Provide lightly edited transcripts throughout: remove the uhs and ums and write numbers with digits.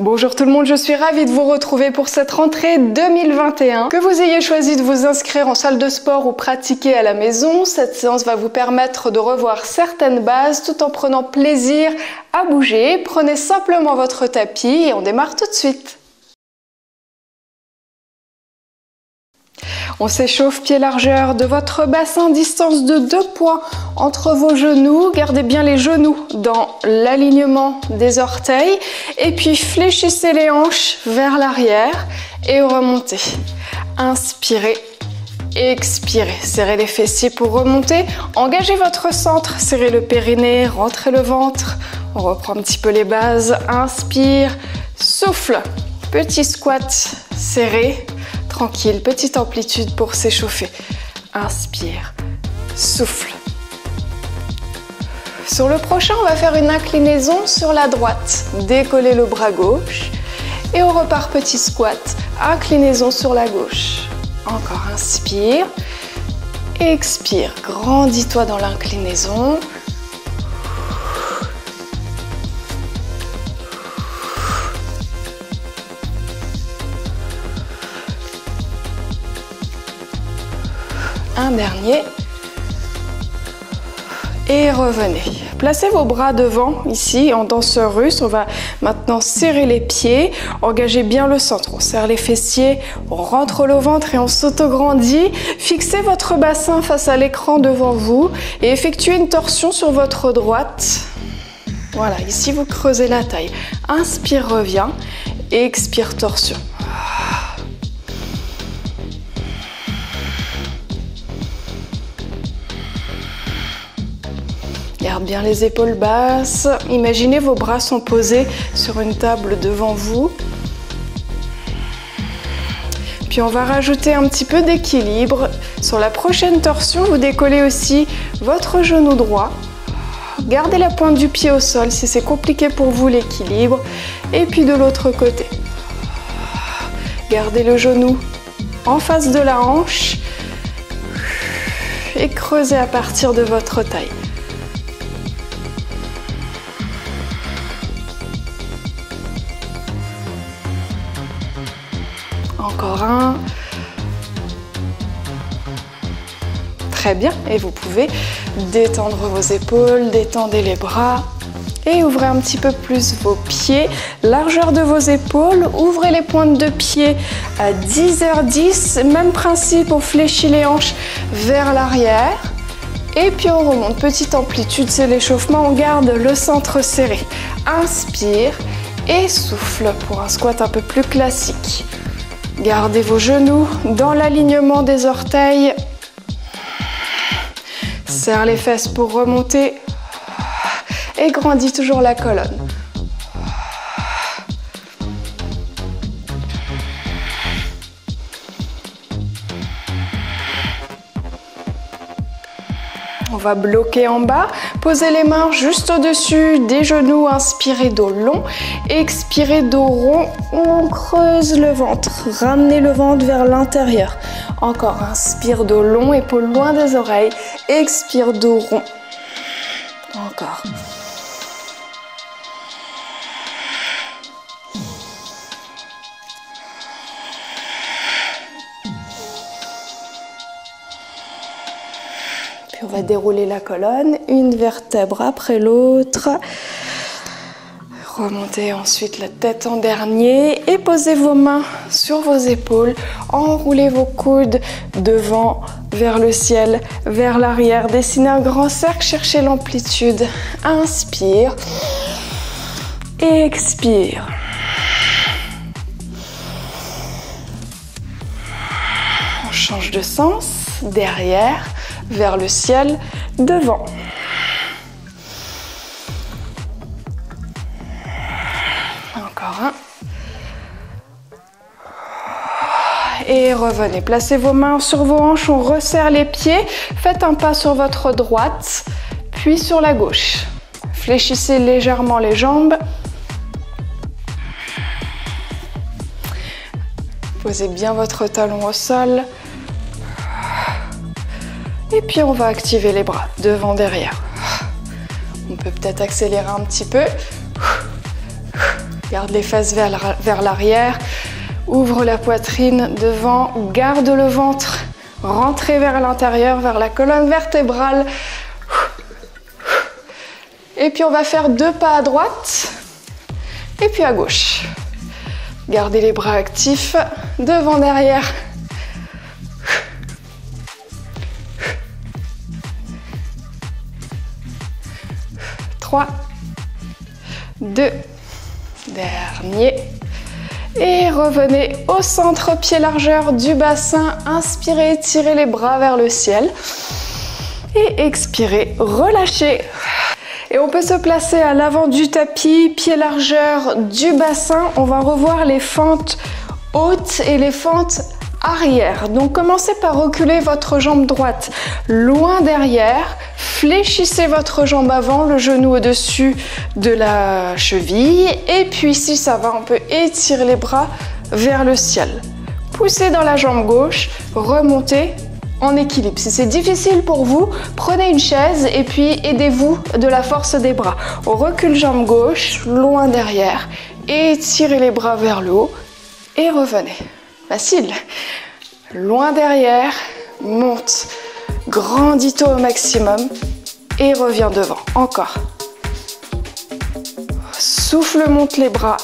Bonjour tout le monde, je suis ravie de vous retrouver pour cette rentrée 2021. Que vous ayez choisi de vous inscrire en salle de sport ou pratiquer à la maison, cette séance va vous permettre de revoir certaines bases tout en prenant plaisir à bouger. Prenez simplement votre tapis et on démarre tout de suite. On s'échauffe pied largeur de votre bassin, distance de 2 points entre vos genoux. Gardez bien les genoux dans l'alignement des orteils. Et puis fléchissez les hanches vers l'arrière et remontez. Inspirez, expirez. Serrez les fessiers pour remonter. Engagez votre centre, serrez le périnée, rentrez le ventre. On reprend un petit peu les bases. Inspire, souffle. Petit squat serré. Tranquille, petite amplitude pour s'échauffer. Inspire, souffle. Sur le prochain, on va faire une inclinaison sur la droite. Décollez le bras gauche et on repart petit squat. Inclinaison sur la gauche. Encore inspire, expire. Grandis-toi dans l'inclinaison. Un dernier. Et revenez. Placez vos bras devant, ici, en danseur russe. On va maintenant serrer les pieds. Engagez bien le centre. On serre les fessiers, on rentre le ventre et on s'autograndit. Fixez votre bassin face à l'écran devant vous et effectuez une torsion sur votre droite. Voilà, ici vous creusez la taille. Inspire, reviens. Expire, torsion. Garde bien les épaules basses. Imaginez vos bras sont posés sur une table devant vous. Puis on va rajouter un petit peu d'équilibre. Sur la prochaine torsion, vous décollez aussi votre genou droit. Gardez la pointe du pied au sol si c'est compliqué pour vous l'équilibre. Et puis de l'autre côté. Gardez le genou en face de la hanche. Et creusez à partir de votre taille. Encore un. Très bien. Et vous pouvez détendre vos épaules, détendez les bras et ouvrez un petit peu plus vos pieds. Largeur de vos épaules. Ouvrez les pointes de pied à 10h10. Même principe, on fléchit les hanches vers l'arrière. Et puis on remonte. Petite amplitude, c'est l'échauffement. On garde le centre serré. Inspire et souffle pour un squat un peu plus classique. Gardez vos genoux dans l'alignement des orteils. Serre les fesses pour remonter. Et grandis toujours la colonne. On va bloquer en bas. Posez les mains juste au-dessus des genoux. Inspirez dos long. Expirez dos rond. On creuse le ventre. Ramenez le ventre vers l'intérieur. Encore. Inspire dos long. Épaules loin des oreilles. Expire dos rond. Encore. On va dérouler la colonne, une vertèbre après l'autre. Remontez ensuite la tête en dernier et posez vos mains sur vos épaules. Enroulez vos coudes devant, vers le ciel, vers l'arrière. Dessinez un grand cercle, cherchez l'amplitude. Inspire. Expire. On change de sens. Derrière. Vers le ciel, devant. Encore un. Et revenez. Placez vos mains sur vos hanches, on resserre les pieds. Faites un pas sur votre droite, puis sur la gauche. Fléchissez légèrement les jambes. Posez bien votre talon au sol. Et puis on va activer les bras, devant, derrière. On peut peut-être accélérer un petit peu. Garde les fesses vers l'arrière. Ouvre la poitrine devant. Garde le ventre. Rentrez vers l'intérieur, vers la colonne vertébrale. Et puis on va faire 2 pas à droite. Et puis à gauche. Gardez les bras actifs. Devant, derrière. 3, 2, dernier. Et revenez au centre, pied largeur du bassin. Inspirez, étirez les bras vers le ciel. Et expirez, relâchez. Et on peut se placer à l'avant du tapis, pied largeur du bassin. On va revoir les fentes hautes et les fentes arrière. Donc commencez par reculer votre jambe droite loin derrière. Fléchissez votre jambe avant, le genou au-dessus de la cheville. Et puis si ça va, on peut étirer les bras vers le ciel. Poussez dans la jambe gauche, remontez en équilibre. Si c'est difficile pour vous, prenez une chaise et puis aidez-vous de la force des bras. On recule jambe gauche, loin derrière. Étirez les bras vers le haut et revenez. Facile. Loin derrière, monte. Grandis-toi au maximum et reviens devant. Encore. Souffle, monte les bras.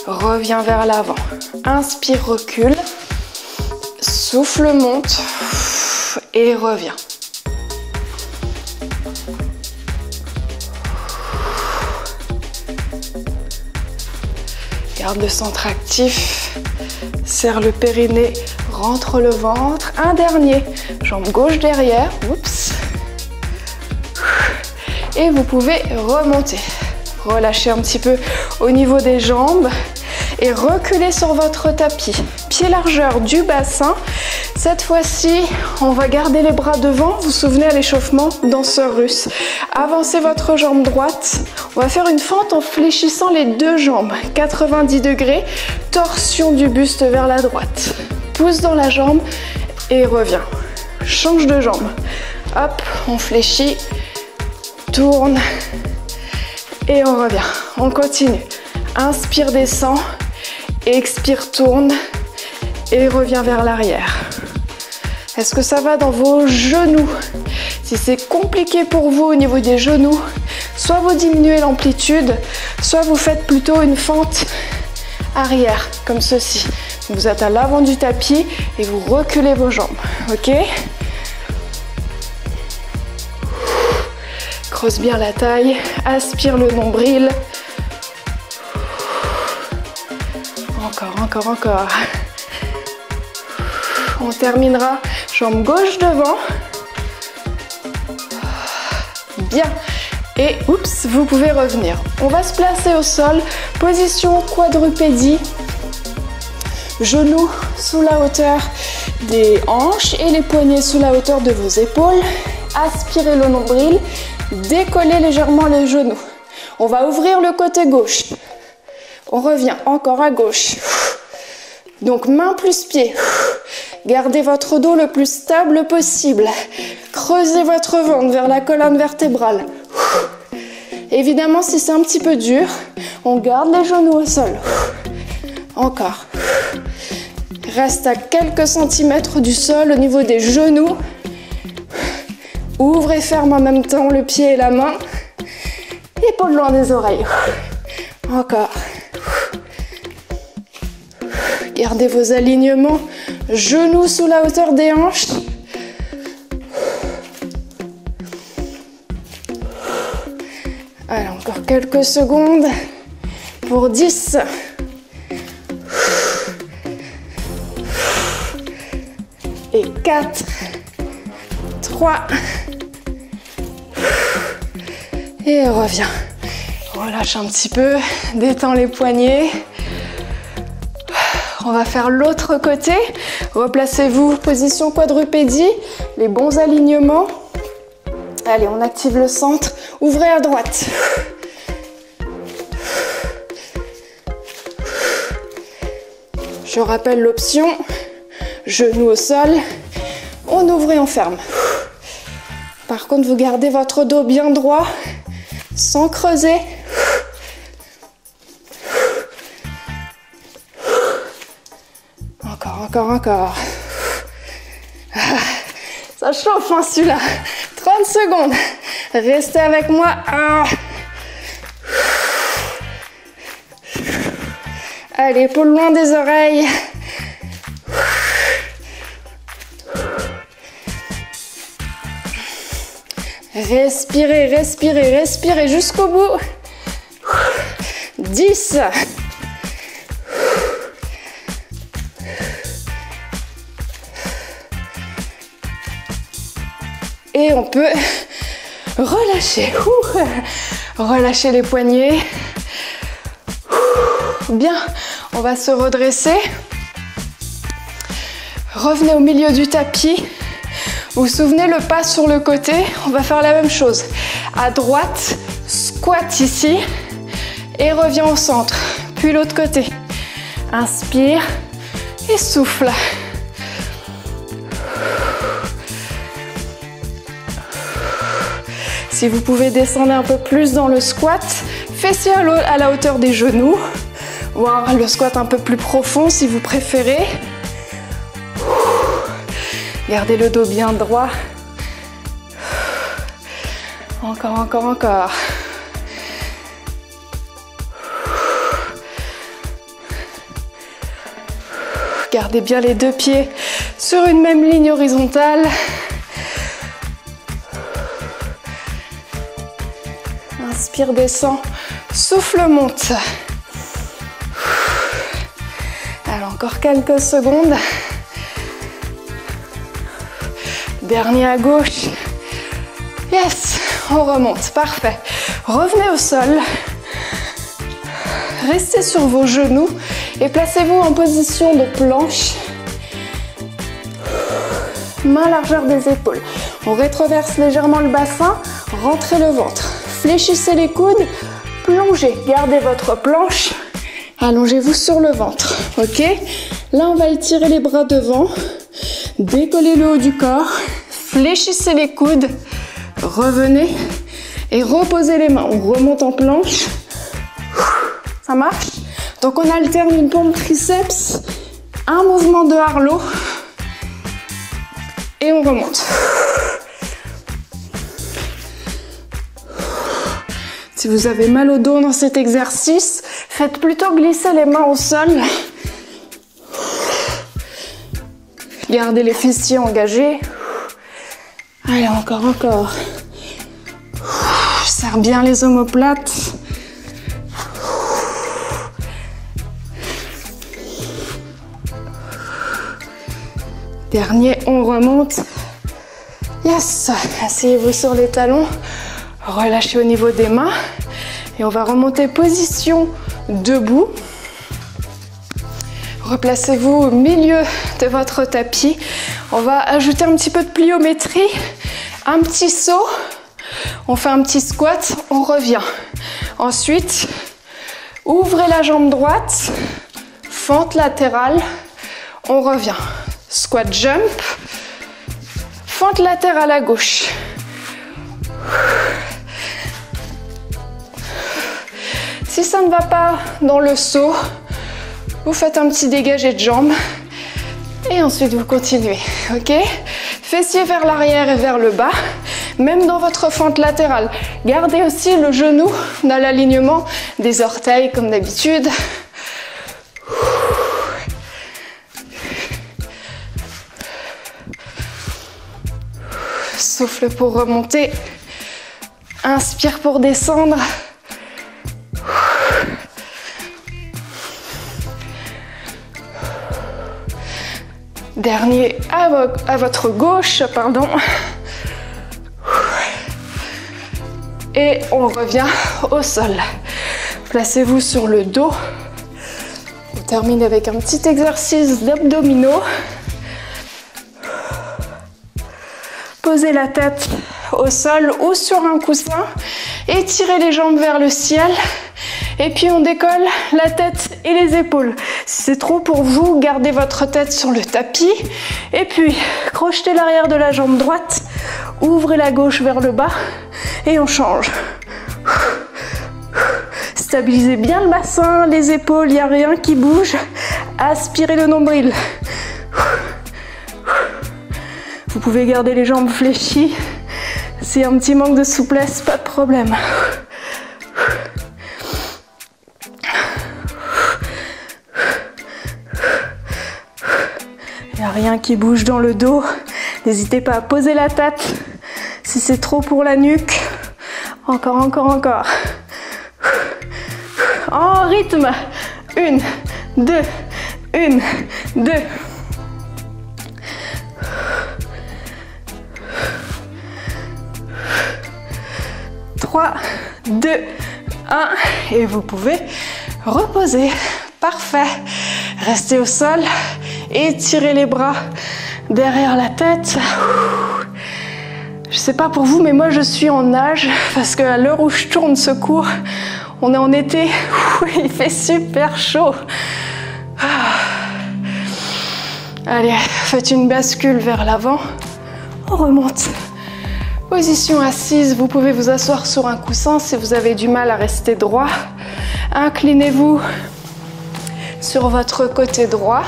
Reviens vers l'avant. Inspire, recule. Souffle, monte et reviens. Garde le centre actif. Serre le périnée, rentre le ventre. Un dernier. Jambe gauche derrière. Oups. Et vous pouvez remonter. Relâchez un petit peu au niveau des jambes et reculez sur votre tapis. Pied largeur du bassin. Cette fois-ci, on va garder les bras devant. Vous vous souvenez à l'échauffement, danseur russe. Avancez votre jambe droite. On va faire une fente en fléchissant les 2 jambes. 90 degrés. Torsion du buste vers la droite. Pousse dans la jambe et reviens. Change de jambe. Hop, on fléchit. Tourne. Et on revient. On continue. Inspire, descend. Expire, tourne. Et reviens vers l'arrière. Est-ce que ça va dans vos genoux? Si c'est compliqué pour vous au niveau des genoux, soit vous diminuez l'amplitude, soit vous faites plutôt une fente arrière, comme ceci. Vous êtes à l'avant du tapis et vous reculez vos jambes. Ok? Creuse bien la taille, aspire le nombril. Encore, encore, encore. On terminera jambe gauche devant. Bien. Et oups, vous pouvez revenir. On va se placer au sol. Position quadrupédie. Genoux sous la hauteur des hanches et les poignets sous la hauteur de vos épaules. Aspirez le nombril. Décollez légèrement les genoux. On va ouvrir le côté gauche. On revient encore à gauche. Donc main plus pied. Gardez votre dos le plus stable possible. Creusez votre ventre vers la colonne vertébrale. Évidemment, si c'est un petit peu dur, on garde les genoux au sol. Encore. Reste à quelques centimètres du sol au niveau des genoux. Ouvre et ferme en même temps le pied et la main. Épaules loin des oreilles. Encore. Gardez vos alignements. Genoux sous la hauteur des hanches. Allez, encore quelques secondes. Pour 10. Et 4. 3. Et reviens. Relâche un petit peu. Détends les poignets. On va faire l'autre côté. Replacez-vous, position quadrupédie, les bons alignements. Allez, on active le centre. Ouvrez à droite. Je rappelle l'option. Genoux au sol. On ouvre et on ferme. Par contre, vous gardez votre dos bien droit, sans creuser. Encore. Ça chauffe, hein, celui-là. 30 secondes. Restez avec moi. Allez, épaules loin des oreilles. Respirez jusqu'au bout. 10. Et on peut relâcher. Relâcher les poignets. Bien, on va se redresser. Revenez au milieu du tapis. Vous vous souvenez, le pas sur le côté, on va faire la même chose. À droite, squat ici et reviens au centre. Puis l'autre côté. Inspire et souffle. Si vous pouvez descendre un peu plus dans le squat, fessiers à la hauteur des genoux, voire le squat un peu plus profond si vous préférez. Gardez le dos bien droit. Encore. Gardez bien les deux pieds sur une même ligne horizontale. Inspire, descend, souffle, monte. Alors encore quelques secondes. Dernier à gauche. Yes, on remonte, parfait. Revenez au sol. Restez sur vos genoux et placez-vous en position de planche. Main largeur des épaules. On rétroverse légèrement le bassin, rentrez le ventre. Fléchissez les coudes, plongez. Gardez votre planche. Allongez-vous sur le ventre, ok? Là, on va étirer les bras devant. Décollez le haut du corps. Fléchissez les coudes. Revenez et reposez les mains. On remonte en planche. Ça marche? Donc, on alterne une pompe triceps, un mouvement de Harlow et on remonte. Si vous avez mal au dos dans cet exercice, faites plutôt glisser les mains au sol. Gardez les fessiers engagés. Allez, encore. Serre bien les omoplates. Dernier, on remonte. Yes, asseyez-vous sur les talons. Relâchez au niveau des mains. Et on va remonter position debout. Replacez-vous au milieu de votre tapis. On va ajouter un petit peu de pliométrie. Un petit saut. On fait un petit squat. On revient. Ensuite, ouvrez la jambe droite. Fente latérale. On revient. Squat jump. Fente latérale à gauche. Si ça ne va pas dans le saut, vous faites un petit dégagé de jambes et ensuite vous continuez, ok? Fessiers vers l'arrière et vers le bas, même dans votre fente latérale. Gardez aussi le genou dans l'alignement des orteils comme d'habitude. Souffle pour remonter. Inspire pour descendre. Dernier à votre gauche, pardon. Et on revient au sol. Placez-vous sur le dos. On termine avec un petit exercice d'abdominaux. Posez la tête au sol ou sur un coussin. Étirez les jambes vers le ciel. Et puis on décolle la tête et les épaules. Si c'est trop pour vous, gardez votre tête sur le tapis. Et puis, crochetez l'arrière de la jambe droite. Ouvrez la gauche vers le bas. Et on change. Stabilisez bien le bassin, les épaules, il n'y a rien qui bouge. Aspirez le nombril. pouvez garder les jambes fléchies. S'il y a un petit manque de souplesse, pas de problème. Il n'y a rien qui bouge dans le dos. N'hésitez pas à poser la tête si c'est trop pour la nuque. Encore, encore, encore. En rythme. 1, 2, 1, 2. 3, 2, 1. Et vous pouvez reposer. Parfait. Restez au sol. Étirez les bras derrière la tête. Je sais pas pour vous, mais moi je suis en nage parce qu'à l'heure où je tourne ce cours, on est en été, il fait super chaud. Allez, faites une bascule vers l'avant. On remonte. Position assise, vous pouvez vous asseoir sur un coussin si vous avez du mal à rester droit. Inclinez-vous sur votre côté droit.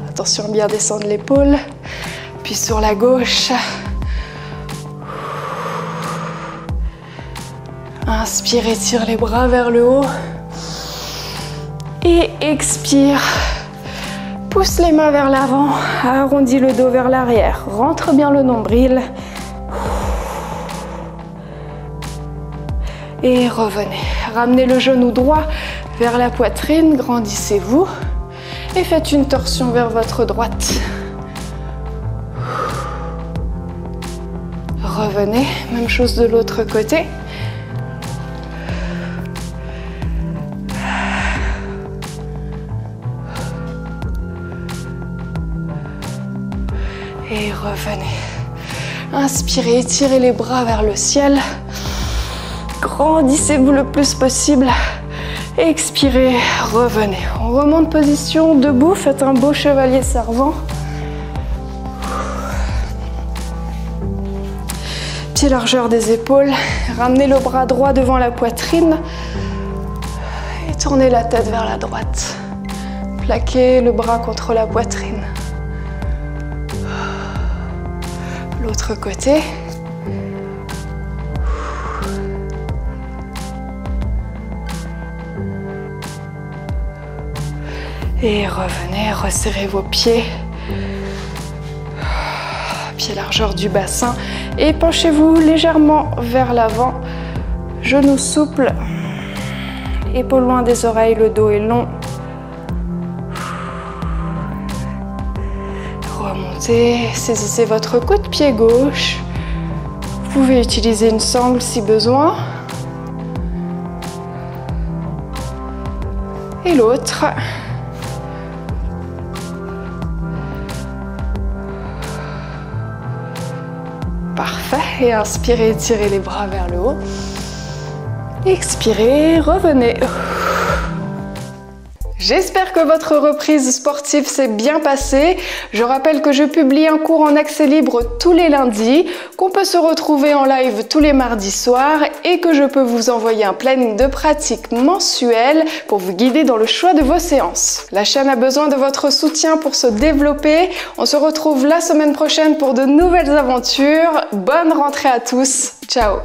Attention à bien descendre l'épaule. Puis sur la gauche. Inspire, étire les bras vers le haut. Et expire. Pousse les mains vers l'avant. Arrondis le dos vers l'arrière. Rentre bien le nombril. Et revenez. Ramenez le genou droit vers la poitrine. Grandissez-vous. Et faites une torsion vers votre droite. Revenez. Même chose de l'autre côté. Et revenez. Inspirez, étirez les bras vers le ciel. Grandissez-vous le plus possible. Expirez, revenez. On remonte position debout, faites un beau chevalier servant. Pied largeur des épaules. Ramenez le bras droit devant la poitrine. Et tournez la tête vers la droite. Plaquez le bras contre la poitrine. L'autre côté. Et revenez, resserrez vos pieds. Pied largeur du bassin. Et penchez-vous légèrement vers l'avant. Genoux souples. Épaules loin des oreilles, le dos est long. Remontez, saisissez votre coup de pied gauche. Vous pouvez utiliser une sangle si besoin. Et l'autre. Parfait. Et inspirez, étirez les bras vers le haut. Expirez, revenez. J'espère que votre reprise sportive s'est bien passée. Je rappelle que je publie un cours en accès libre tous les lundis, qu'on peut se retrouver en live tous les mardis soirs et que je peux vous envoyer un planning de pratique mensuel pour vous guider dans le choix de vos séances. La chaîne a besoin de votre soutien pour se développer. On se retrouve la semaine prochaine pour de nouvelles aventures. Bonne rentrée à tous. Ciao!